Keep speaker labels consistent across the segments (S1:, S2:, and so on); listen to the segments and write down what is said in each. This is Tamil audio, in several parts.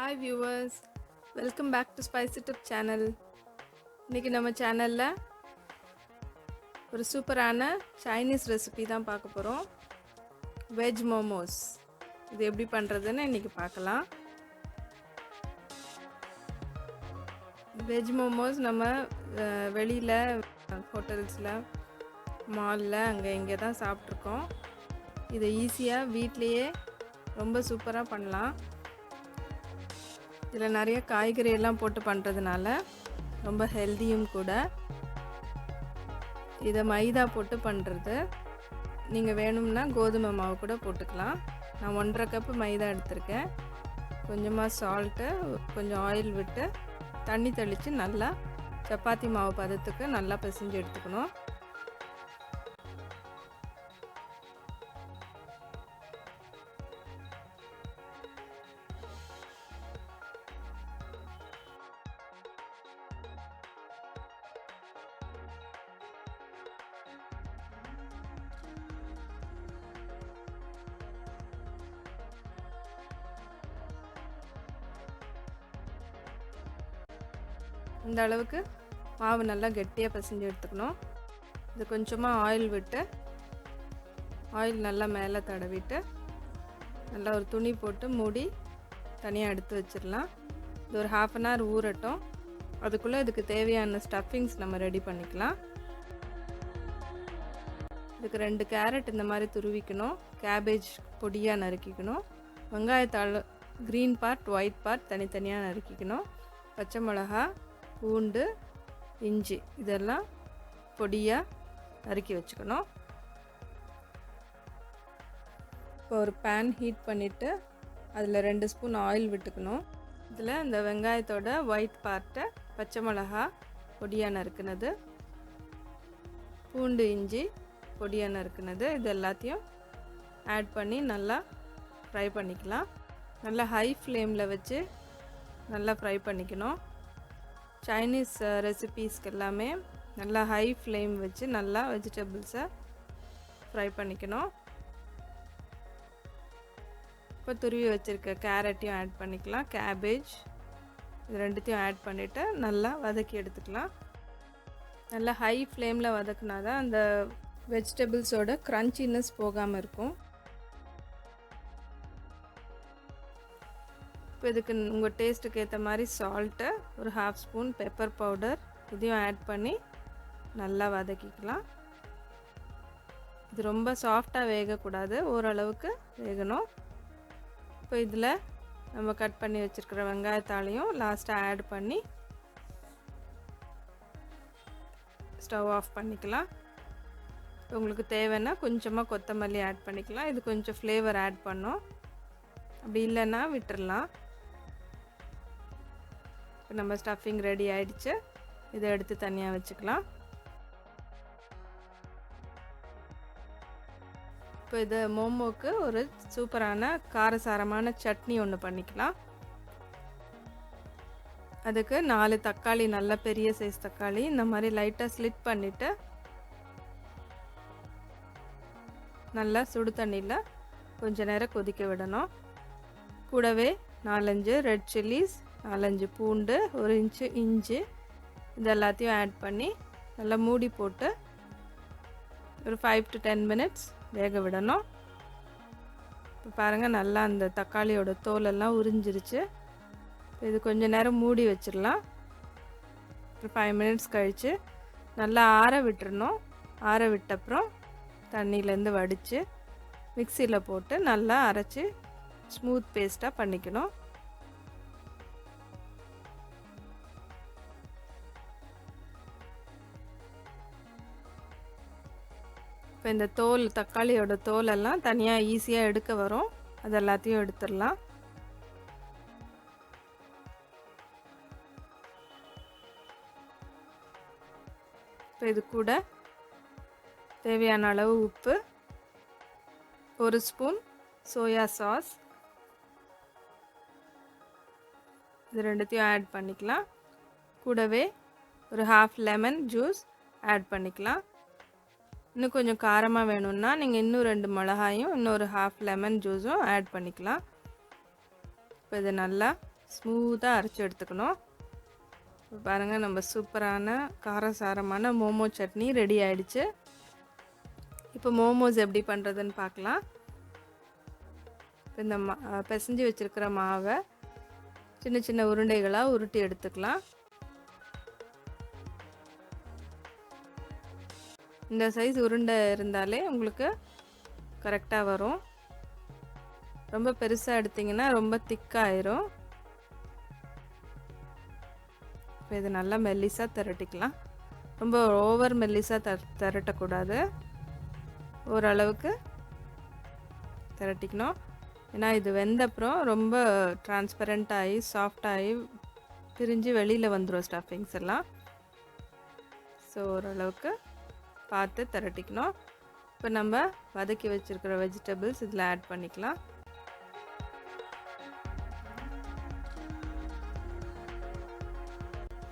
S1: Hi viewers, welcome back to Spicy Tip channel. இன்னைக்கு நம்ம சேனல்ல ஒரு சூப்பரான சைனீஸ் ரெசிபி தான் பார்க்க போறோம். வெஜ் மோமோஸ். இது எப்படி பண்றதுன்னு இன்னைக்கு பார்க்கலாம். வெஜ் மோமோஸ் நம்ம வெளியில ஹோட்டல்ஸ்ல மால்ல அங்க இங்க தான் சாப்பிட்டுருக்கோம். இதை ஈஸியா வீட்லயே ரொம்ப சூப்பரா பண்ணலாம். இதில் நிறைய காய்கறி எல்லாம் போட்டு பண்ணுறதுனால ரொம்ப ஹெல்த்தியும் கூட. இதை மைதா போட்டு பண்ணுறது. நீங்கள் வேணும்னா கோதுமை மாவு கூட போட்டுக்கலாம். நான் 1.5 கப்பு மைதா எடுத்திருக்கேன். கொஞ்சமாக சால்ட்டு, கொஞ்சம் ஆயில் விட்டு தண்ணி தெளித்து நல்லா சப்பாத்தி மாவு பதத்துக்கு நல்லா பிசைஞ்சு எடுத்துக்கணும். இந்த அளவுக்கு மாவு நல்லா கெட்டியாக பிசைஞ்சு எடுத்துக்கணும். இது கொஞ்சமாக ஆயில் விட்டு ஆயில் நல்லா மேலே தடவிட்டு நல்லா ஒரு துணி போட்டு மூடி தனியாக எடுத்து வச்சிடலாம். இது ஒரு 1/2 அன் ஹவர் ஊறட்டும். அதுக்குள்ளே இதுக்கு தேவையான ஸ்டஃபிங்ஸ் நம்ம ரெடி பண்ணிக்கலாம். இதுக்கு 2 கேரட் இந்த மாதிரி துருவிக்கணும். கேபேஜ் பொடியாக நறுக்கிக்கணும். வெங்காயத்தாள் க்ரீன் பார்ட் ஒயிட் பார்ட் தனித்தனியாக நறுக்கிக்கணும். பச்சை மிளகா, பூண்டு, இஞ்சி இதெல்லாம் பொடியாக நறுக்கி வச்சுக்கணும். இப்போ ஒரு பேன் ஹீட் பண்ணிவிட்டு அதில் 2 ஸ்பூன் ஆயில் விட்டுக்கணும். இதில் இந்த வெங்காயத்தோட ஒயிட் பார்ட்டை, பச்சை மிளகா பொடியாக நறுக்குனது, பூண்டு, இஞ்சி பொடியாக நறுக்குனது இது எல்லாத்தையும் ஆட் பண்ணி நல்லா ஃப்ரை பண்ணிக்கலாம். நல்லா ஹை ஃப்ளேமில் வச்சு நல்லா ஃப்ரை பண்ணிக்கணும். சைனீஸ் ரெசிபீஸ்க்கு எல்லாமே நல்லா ஹை ஃப்ளேம் வச்சு நல்லா வெஜிடபிள்ஸை ஃப்ரை பண்ணிக்கணும். இப்போ துருவி வச்சுருக்க கேரட்டையும் ஆட் பண்ணிக்கலாம். கேபேஜ் இது ரெண்டுத்தையும் ஆட் பண்ணிவிட்டு நல்லா வதக்கி எடுத்துக்கலாம். நல்லா ஹை ஃப்ளேமில் வதக்குனா தான் அந்த வெஜிடபிள்ஸோட க்ரன்ச்சினஸ் போகாமல் இருக்கும். இப்போ இதுக்கு உங்கள் டேஸ்ட்டுக்கு ஏற்ற மாதிரி சால்ட்டு, ஒரு 1/2 ஸ்பூன் பெப்பர் பவுடர் இதையும் ஆட் பண்ணி நல்லா வதக்கிக்கலாம். இது ரொம்ப சாஃப்டாக வேகக்கூடாது, ஓரளவுக்கு வேகணும். இப்போ இதில் நம்ம கட் பண்ணி வச்சுருக்கிற வெங்காயத்தாலையும் லாஸ்ட்டாக ஆட் பண்ணி ஸ்டவ் ஆஃப் பண்ணிக்கலாம். உங்களுக்கு தேவைன்னா கொஞ்சமாக கொத்தமல்லி ஆட் பண்ணிக்கலாம். இது கொஞ்சம் ஃப்ளேவர் ஆட் பண்ணோம். அப்படி இல்லைன்னா விட்டுடலாம். இப்போ நம்ம ஸ்டஃபிங் ரெடி ஆயிடுச்சு. இதை எடுத்து தனியாக வச்சுக்கலாம். இப்போ இதை மோமோக்கு ஒரு சூப்பரான காரசாரமான சட்னி ஒன்று பண்ணிக்கலாம். அதுக்கு 4 தக்காளி, நல்ல பெரிய சைஸ் தக்காளி இந்த மாதிரி லைட்டாக ஸ்லிட் பண்ணிவிட்டு நல்லா சுடு தண்ணியில் கொஞ்ச நேரம் கொதிக்க விடணும். கூடவே 4-5 ரெட் சில்லிஸ், 4-5 பூண்டு, 1 இன்ச்சு இஞ்சி இது எல்லாத்தையும் ஆட் பண்ணி நல்லா மூடி போட்டு ஒரு 5 to 10 மினிட்ஸ் வேக விடணும். இப்போ பாருங்கள் நல்லா அந்த தக்காளியோட தோலெல்லாம் உறிஞ்சிருச்சு. இது கொஞ்சம் நேரம் மூடி வச்சிடலாம். ஒரு 5 மினிட்ஸ் கழித்து நல்லா ஆற விட்டுறணும். ஆற விட்டப்புறம் தண்ணியிலேருந்து வடித்து மிக்சியில் போட்டு நல்லா அரைச்சி ஸ்மூத் பேஸ்ட்டாக பண்ணிக்கணும். இப்போ இந்த தோல், தக்காளியோட தோலெல்லாம் தனியாக ஈஸியாக எடுக்க வரும். அது எல்லாத்தையும் எடுத்துடலாம். இப்போ இது கூட தேவையான அளவு உப்பு, 1 ஸ்பூன் சோயா சாஸ் இது ரெண்டுத்தையும் ஆட் பண்ணிக்கலாம். கூடவே ஒரு 1/2 லெமன் ஜூஸ் ஆட் பண்ணிக்கலாம். இன்னும் கொஞ்சம் காரமாக வேணும்னா நீங்கள் இன்னும் 2 மிளகாயும் இன்னொரு 1/2 லெமன் ஜூஸும் ஆட் பண்ணிக்கலாம். இப்போ இதை நல்லா ஸ்மூத்தாக அரைச்சி எடுத்துக்கணும். பாருங்கள், நம்ம சூப்பரான காரசாரமான மோமோ சட்னி ரெடி ஆயிடுச்சு. இப்போ மோமோஸ் எப்படி பண்ணுறதுன்னு பார்க்கலாம். இந்த பிசைஞ்சு வச்சுருக்கிற மாவை சின்ன சின்ன உருண்டைகளாக உருட்டி எடுத்துக்கலாம். இந்த சைஸ் உருண்டை இருந்தாலே உங்களுக்கு கரெக்டாக வரும். ரொம்ப பெருசாக எடுத்திங்கன்னா ரொம்ப திக்காயிரும். இப்போ இது நல்லா மெல்லிஸாக திரட்டிக்கலாம். ரொம்ப ஓவர் மெல்லிஸாக திரட்டக்கூடாது, ஓரளவுக்கு திரட்டிக்கணும். ஏன்னா இது வெந்தப்புறம் ரொம்ப டிரான்ஸ்பரண்ட் ஆகி சாஃப்டாகி பிரிஞ்சு வெளியில் வந்துடும் ஸ்டஃபிங்ஸ் எல்லாம். ஸோ ஓரளவுக்கு பார்த்து திரட்டிக்கணும். இப்போ நம்ம வதக்கி வச்சுருக்கிற வெஜிடபிள்ஸ் இதில் ஆட் பண்ணிக்கலாம்.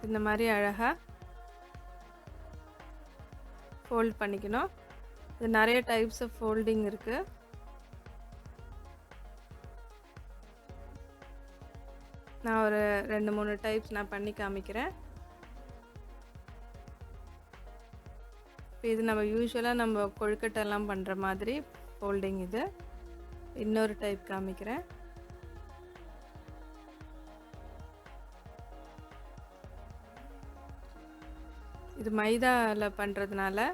S1: இந்த மாதிரி அழகாக ஃபோல்ட் பண்ணிக்கணும். இது நிறைய டைப்ஸ் ஆஃப் ஃபோல்டிங் இருக்குது. நான் ஒரு 2-3 டைப்ஸ் நான் பண்ணி காமிக்கிறேன். இப்போ இது நம்ம யூஸ்வலாக நம்ம கொழுக்கட்டெல்லாம் பண்ணுற மாதிரி ஃபோல்டிங். இது இன்னொரு டைப் காமிக்கிறேன். இது மைதாவில் பண்ணுறதுனால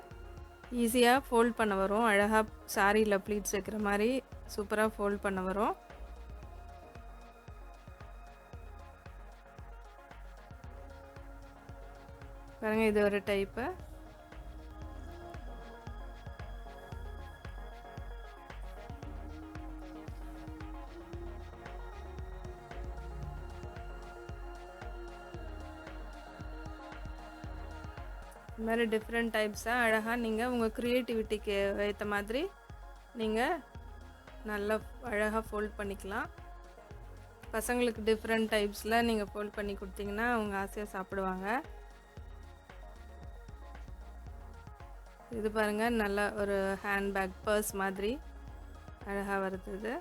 S1: ஈஸியாக ஃபோல்ட் பண்ண வரும். அழகாக சாரியில் ப்ளீட்ஸ் வைக்கிற மாதிரி சூப்பராக ஃபோல்ட் பண்ண வரும். பாருங்கள், இது ஒரு டைப்பு. இது மாதிரி டிஃப்ரெண்ட் டைப்ஸாக அழகாக நீங்கள் உங்கள் க்ரியேட்டிவிட்டிக்கு ஏற்ற மாதிரி நீங்கள் நல்லா அழகாக ஃபோல்ட் பண்ணிக்கலாம். பசங்களுக்கு டிஃப்ரெண்ட் டைப்ஸில் நீங்கள் ஃபோல்ட் பண்ணி கொடுத்தீங்கன்னா அவங்க ஆசையாக சாப்பிடுவாங்க. இது பாருங்கள், நல்லா ஒரு ஹேண்ட்பேக் பர்ஸ் மாதிரி அழகாக வருது.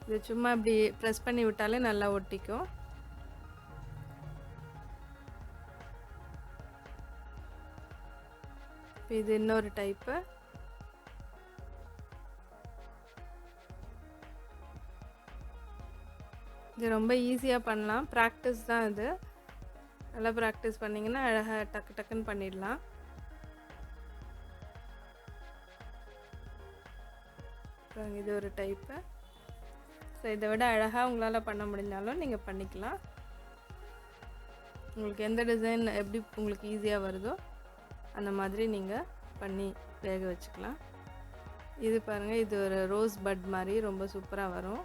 S1: இது சும்மா இப்படி ப்ரெஸ் பண்ணி விட்டாலே நல்லா ஒட்டிக்கும். இது இன்னொரு டைப்பு. இது ரொம்ப ஈஸியாக பண்ணலாம், ப்ராக்டிஸ் தான் இது. நல்லா ப்ராக்டிஸ் பண்ணிங்கன்னா அழகாக டக்கு டக்குன்னு பண்ணிடலாம். இது ஒரு டைப்பு. ஸோ இதை விட அழகாக உங்களால் பண்ண முடிஞ்சாலும் நீங்கள் பண்ணிக்கலாம். உங்களுக்கு எந்த டிசைன் எப்படி உங்களுக்கு ஈஸியாக வருதோ அந்த மாதிரி நீங்கள் பண்ணி வேக வச்சுக்கலாம். இது பாருங்கள், இது ஒரு ரோஸ் பட் மாதிரி ரொம்ப சூப்பராக வரும்.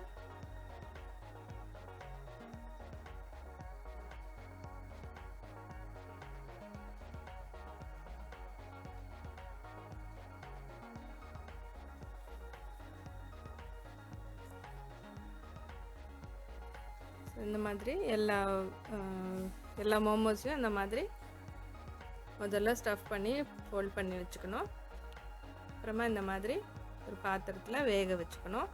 S1: இந்த மாதிரி எல்லா மோமோஸையும் இந்த மாதிரி முதல்ல ஸ்டஃப் பண்ணி ஃபோல்ட் பண்ணி வச்சுக்கணும். அப்புறமா இந்த மாதிரி ஒரு பாத்திரத்தில் வேக வச்சுக்கணும்.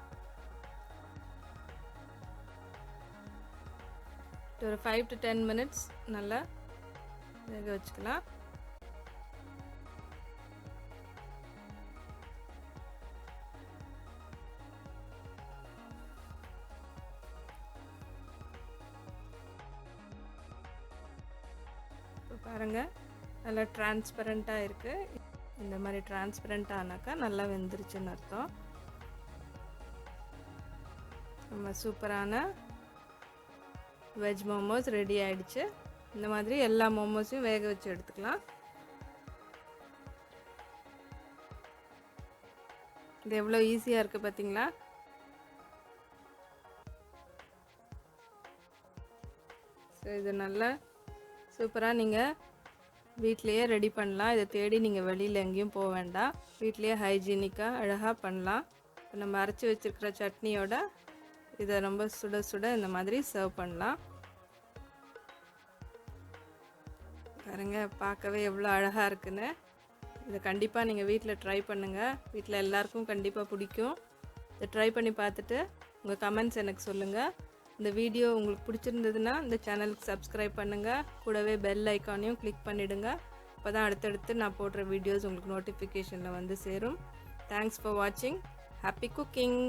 S1: ஒரு 5 to 10 minutes நல்லா வேக வச்சுக்கலாம். பாருங்கள், நல்லா டிரான்ஸ்பரண்ட்டாக இருக்குது. இந்த மாதிரி டிரான்ஸ்பரண்ட் ஆனாக்கா நல்லா வெந்துருச்சுன்னு அர்த்தம். நம்ம சூப்பரான வெஜ் மோமோஸ் ரெடி ஆகிடுச்சு. இந்த மாதிரி எல்லா மோமோஸையும் வேக வச்சு எடுத்துக்கலாம். இது எவ்வளோ ஈஸியாக இருக்குது பார்த்தீங்களா? ஸோ இது நல்லா சூப்பராக நீங்கள் வீட்லேயே ரெடி பண்ணலாம். இதை தேடி நீங்கள் வெளியில் எங்கேயும் போக வேண்டாம். வீட்லேயே ஹைஜீனிக்காக அழகாக பண்ணலாம். நம்ம அரைச்சி வச்சுருக்கிற சட்னியோட இதை ரொம்ப சுட சுட இந்த மாதிரி சர்வ் பண்ணலாம். பாருங்க, பார்க்கவே எவ்வளோ அழகாக இருக்குன்னு. இதை கண்டிப்பாக நீங்கள் வீட்டில் ட்ரை பண்ணுங்கள். வீட்டில் எல்லாருக்கும் கண்டிப்பாக பிடிக்கும். இதை ட்ரை பண்ணி பார்த்துட்டு உங்கள் கமெண்ட்ஸ் எனக்கு சொல்லுங்கள். இந்த வீடியோ உங்களுக்கு பிடிச்சிருந்ததுன்னா இந்த சேனலுக்கு சப்ஸ்கிரைப் பண்ணுங்கள். கூடவே பெல் ஐக்கானையும் கிளிக் பண்ணிவிடுங்க. அப்போ தான் அடுத்தடுத்து நான் போடுற வீடியோஸ் உங்களுக்கு நோட்டிஃபிகேஷனில் வந்து சேரும். தேங்க்ஸ் ஃபார் வாட்சிங். Happy cooking.